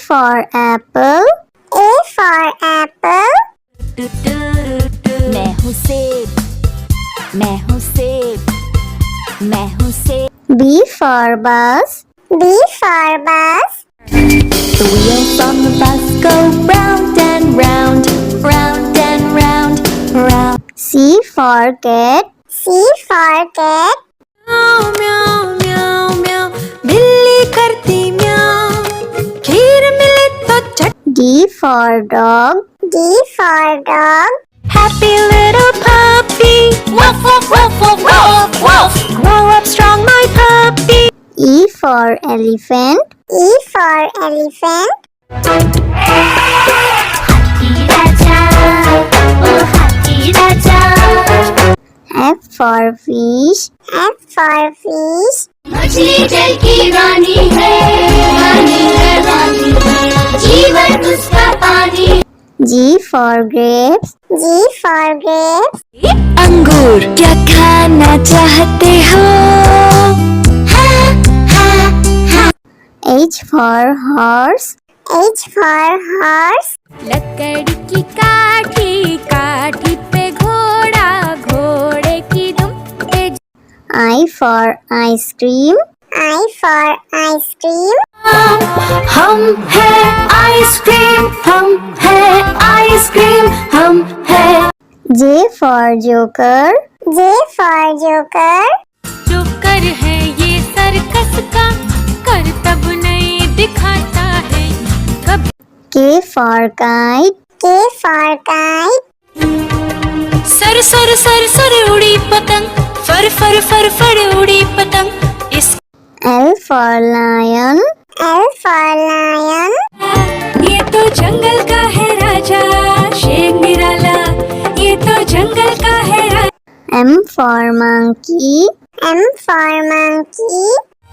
for apple. A for apple. मैं हूँ सेब, मैं हूँ सेब, मैं हूँ सेब. B for bus. B for bus. The wheels on the bus go round and round, round and round, round. C for cat. C for cat. म्याऊ म्याऊ म्याऊ म्याऊ, बिल्ली करती म्याऊ, खीर मिले तो चट. D for dog. D for dog. Happy little puppy, woof woof woof woof woof woof. Grow up strong, my puppy. E for elephant. E for elephant. हाथी राजा, ओ हाथी राजा. F for fish. F for fish. मछली जल की रानी है, रानी है, रानी है, जीवन उसका पानी. G for grapes. G for grapes. अंगूर क्या खाना चाहते हो? H for horse. H for horse. लकड़ी की काठी, काठी पे घोड़ा, घोड़े की दुम पे. I for ice cream. I for ice cream. हम है आइसक्रीम, हम है आइसक्रीम, हम है. J for joker. J for joker. Joker है ये सर्कस का, करतब नहीं दिखाता है कब. K for kite. K for kite. Sir sir sir sir उड़ी पतंग, फर फर फर फर उड़ी पतंग. इस L for lion. L for lion. ये तो जंगल का है राजा, शेर निराला, ये तो जंगल का है राजा. M for monkey. M for monkey.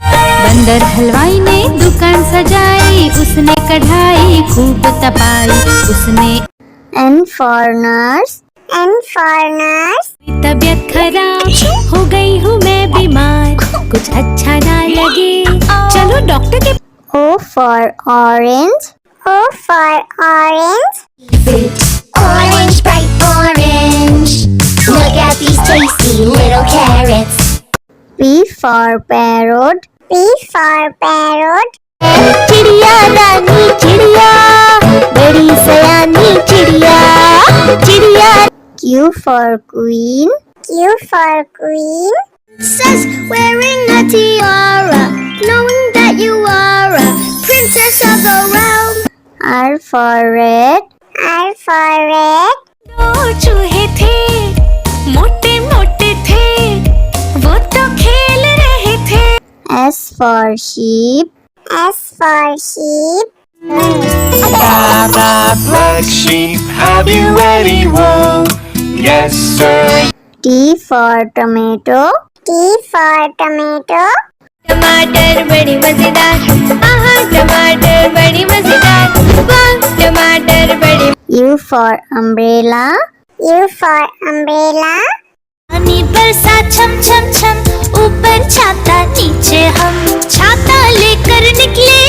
बंदर हलवाई ने दुकान सजाई, उसने कढ़ाई खूब तपाई, उसने. N for nurse. N for nurse. तबीयत खराब हो गई हूँ मैं बीमार, कुछ अच्छा ना लगे, चलो डॉक्टर के. O for orange. O for orange. Orange, bright orange. Look at these tasty little carrots. P for parrot. P for parrot. चिड़िया रानी चिड़िया, बड़ी सयानी चिड़िया, चिड़िया. Q for queen. Q for queen. Says wearing a tiara, knowing that you are a princess of the realm. R for red. R for red. दो चूहे थे, मोटे मोटे थे, वो तो खेल रहे थे. S for sheep. S for sheep. Baba, black sheep, have you any wool? Yes, sir. T for tomato. T for tomato. टमाटर बड़ी मजेदार, आहा टमाटर बड़ी मजेदार, वाह टमाटर बड़ी. U for umbrella. U for umbrella. पानी बरसा छम छम छम, ऊपर छाता नीचे हम, छाता लेकर निकले.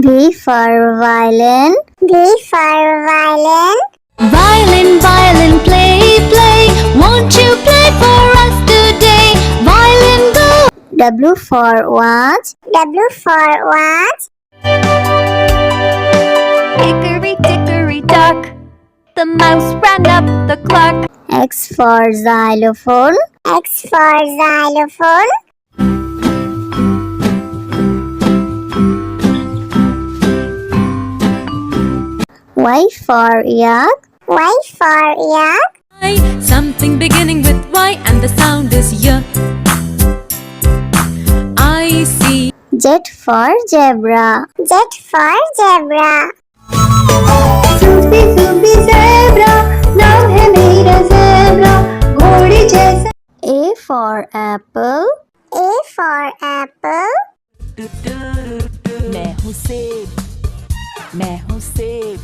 V for violin. V for violin. Violin, violin, play, play, won't you play for us today? Violin, go. W for watch. W for watch. Hickory dickory dock, the mouse ran up the clock. X for xylophone. X for xylophone. Y for yak. Y for yak. Something beginning with Y and the sound is Y. I see. Z for zebra. Z for zebra. Sufi Sufi zebra, नाम है मेरा zebra, घोड़े जैसा. A for apple. A for apple. मैं हूँ सेब, मैं हूँ सेब,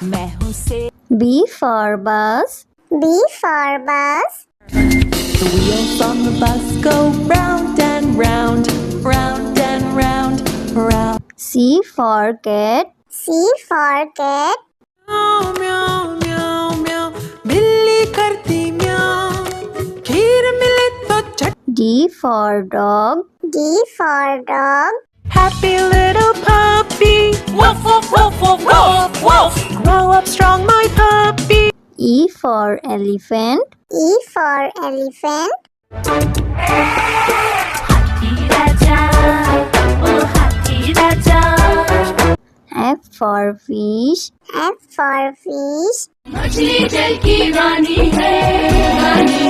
मैं हूँ सेब. B for bus. B for bus. The wheels on the bus go round and round, round and round, round. C for cat. C for cat. म्याऊ म्याऊ म्याऊ म्याऊ बिल्ली करती म्याऊ खीर मिले तो चट D for dog. D for dog. Happy little puppy woof woof woof woof woof woof grow up strong my puppy E for elephant. E for elephant. हाथी राजा ओ हाथी राजा F for fish. F for fish. मछली जल की रानी है रानी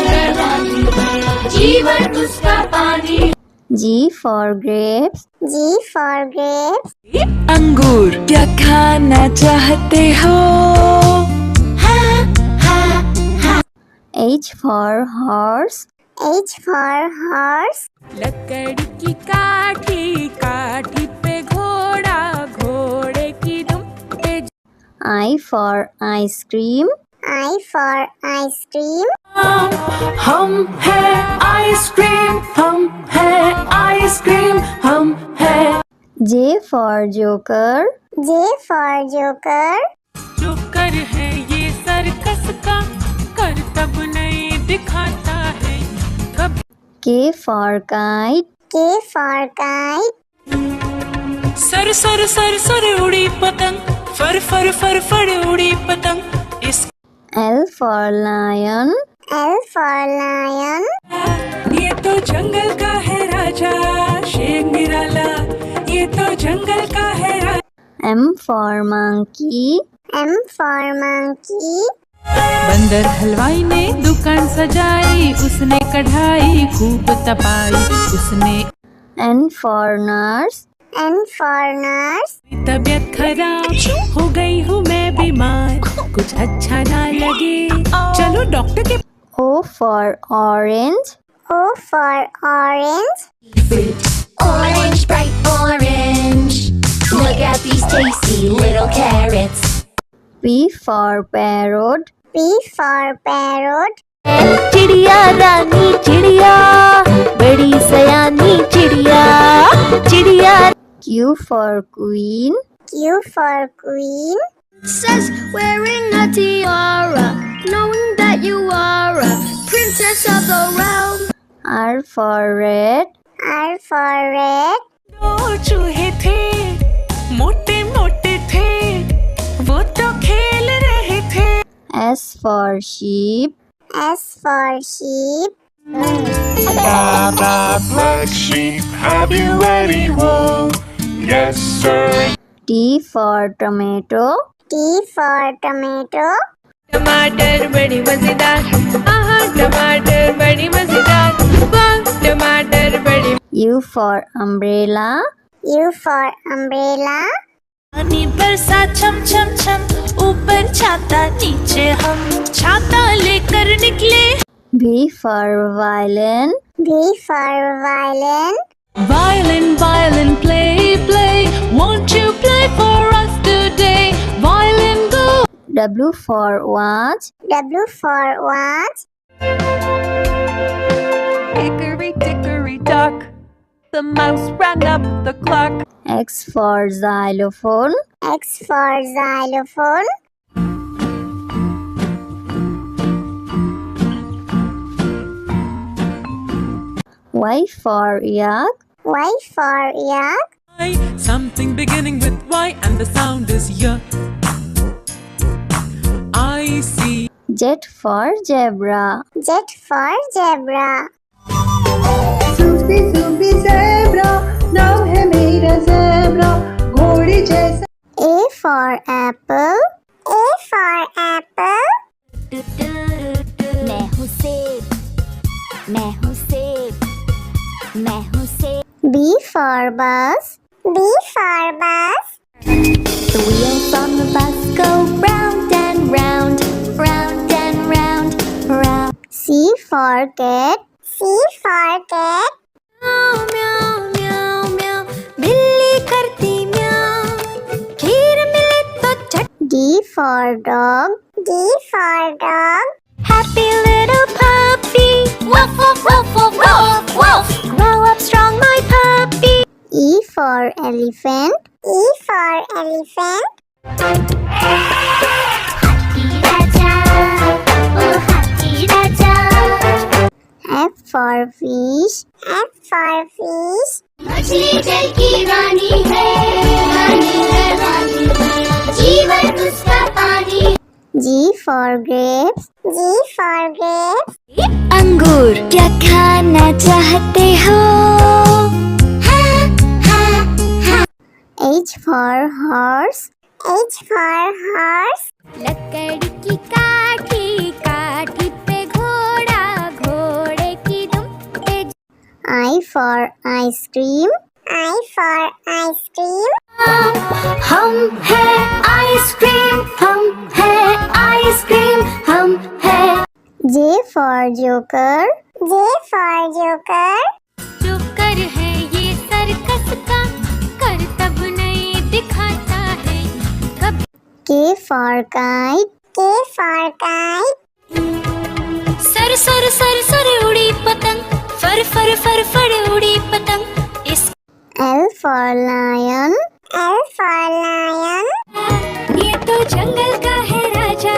जीवन उसका पानी G for grapes. G for grapes. अंगूर क्या खाना चाहते हो H for horse. H for horse. लकड़ी की काठी काठी पे घोड़ा घोड़े की दुम पे I for ice cream. I for ice cream. हम है आइसक्रीम हम है आइसक्रीम हम है J for joker. J for joker. जो कर है ये सर्कस का कर तब नहीं दिखाता है कभी K for kite. K for kite. Sir sir sir sir उड़ी पतंग फर फर फर फर उड़ी पतंग इस L for lion. L for lion. ये तो जंगल का है राजा शेर निराला ये तो जंगल का है राजा M for monkey. M for monkey. बंदर हलवाई ने दुकान सजाई उसने कढ़ाई खूब तपाई उसने N for nurse. N for nurse. तबीयत खराब हो गई हूँ मैं बीमार कुछ अच्छा ना लगे चलो डॉक्टर के O for orange. O for orange. Orange, bright orange. Look at these tasty little carrots. P for parrot. P for parrot. चिड़िया रानी चिड़िया बड़ी सयानी चिड़िया चिड़िया Q for queen. Q for queen. Princess wearing a tiara, knowing that you are a princess of the realm. R for red. R for red. दो चूहे थे मोटे मोटे थे वो तो खेल रहे थे S for sheep. S for sheep. Baa, baa, black sheep, have you any wool? Yes, sir. T for tomato. T for tomato. टमाटर बड़ी मजेदार आहा टमाटर बड़ी मजेदार वाह टमाटर बड़ी U for umbrella. U for umbrella. पानी बरसा छम छम छम ऊपर छाता नीचे हम छाता लेकर निकले V for violin. V for violin. Violin, violin, play, play. Won't you play for us today? Violin, go. W for watch. W for watch. Hickory dickory dock. The mouse ran up the clock. X for xylophone. X for xylophone. Y for yak. Y for yak. Something beginning with Y and the sound is Y. I see. Z for zebra. Z for zebra. Sufi Sufi zebra नाम है मेरा zebra घोड़ी जैसा A for apple. A for apple. मैं हूँ सेब मैं हूँ सेब मैं हूँ सेब B for bus. B for bus. The wheels on the bus go round and round, round and round, round. C for cat. C for cat. म्याऊ म्याऊ म्याऊ म्याऊ बिल्ली करती म्याऊ खीर मिले तो चट D for dog. D for dog. Happy little puppy woof woof woof woof woof woof grow up strong my puppy E for elephant. E for elephant. हाथी राजा ओ हाथी राजा F for fish. F for fish. मछली जल की रानी है रानी है रानी है जीवन उसका पानी G for grapes. G for grapes. अंगूर क्या खाना चाहते हो H for horse. H for horse. लकड़ी की काठी काठी पे घोड़ा घोड़े की दुम पे I for ice cream. I for ice cream. हम है आइसक्रीम हम है आइसक्रीम हम है J for joker. J for joker. Joker है ये सर्कस का करतब नहीं दिखाता है कभी K for kite. K for kite. Sir sir sir sir उड़ी पतंग फर फर फर फर उड़ी पतंग इस L for lion. L for lion. ये तो जंगल का है राजा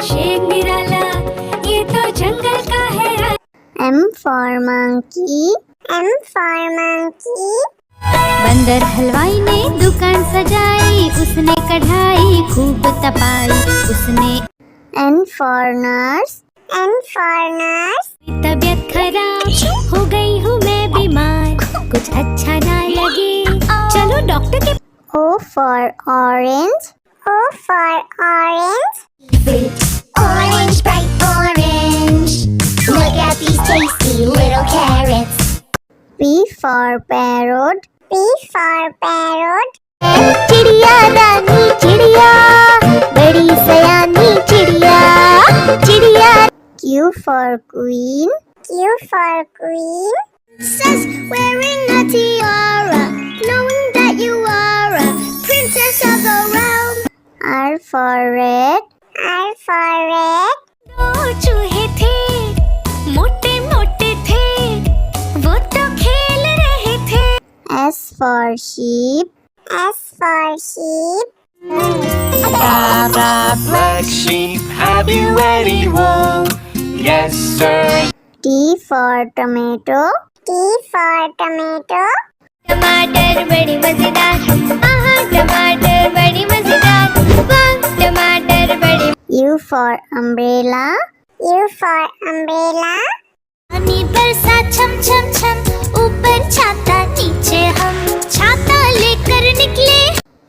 शेर निराला ये तो जंगल का है राजा M for monkey. M for monkey. बंदर हलवाई ने दुकान सजाई उसने कढ़ाई खूब तपाई उसने N for nurse. N for nurse. तबीयत खराब हो गई हूँ मैं बीमार कुछ अच्छा ना लगे चलो डॉक्टर के O for orange. O for orange. Orange, bright orange. Look at these tasty little carrots. P for parrot. P for parrot. चिड़िया रानी चिड़िया बड़ी सयानी चिड़िया चिड़िया Q for queen. Q for queen. Princess wearing a tiara, knowing that you are a princess of the realm. R for red. R for red. दो चूहे थे मोटे मोटे थे वो तो खेल रहे थे S for sheep. S for sheep. Black sheep, have you any wool? Yes, sir. T for tomato. T for tomato. टमाटर बड़ी मजेदार आहा टमाटर बड़ी मजेदार वाह टमाटर बड़ी U for umbrella. U for umbrella. पानी बरसा छम छम छम ऊपर छाता नीचे हम छाता लेकर निकले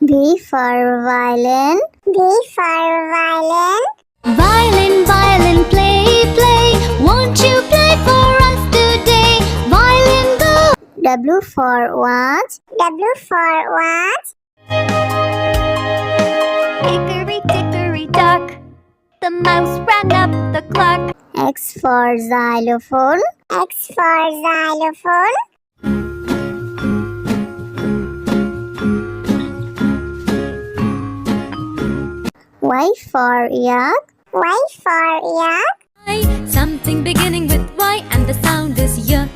V for violin. V for violin. Violin violin play play won't you play for us today violin go W for watch. W for watch. Hickory dickory dock, the mouse ran up the clock. X for xylophone. X for xylophone. Y for yak. Y for yak. something beginning with Y and the sound is Y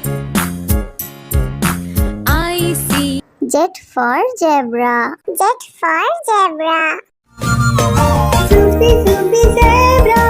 I see Z for zebra. Z for zebra. Zoopy zoopy zebra.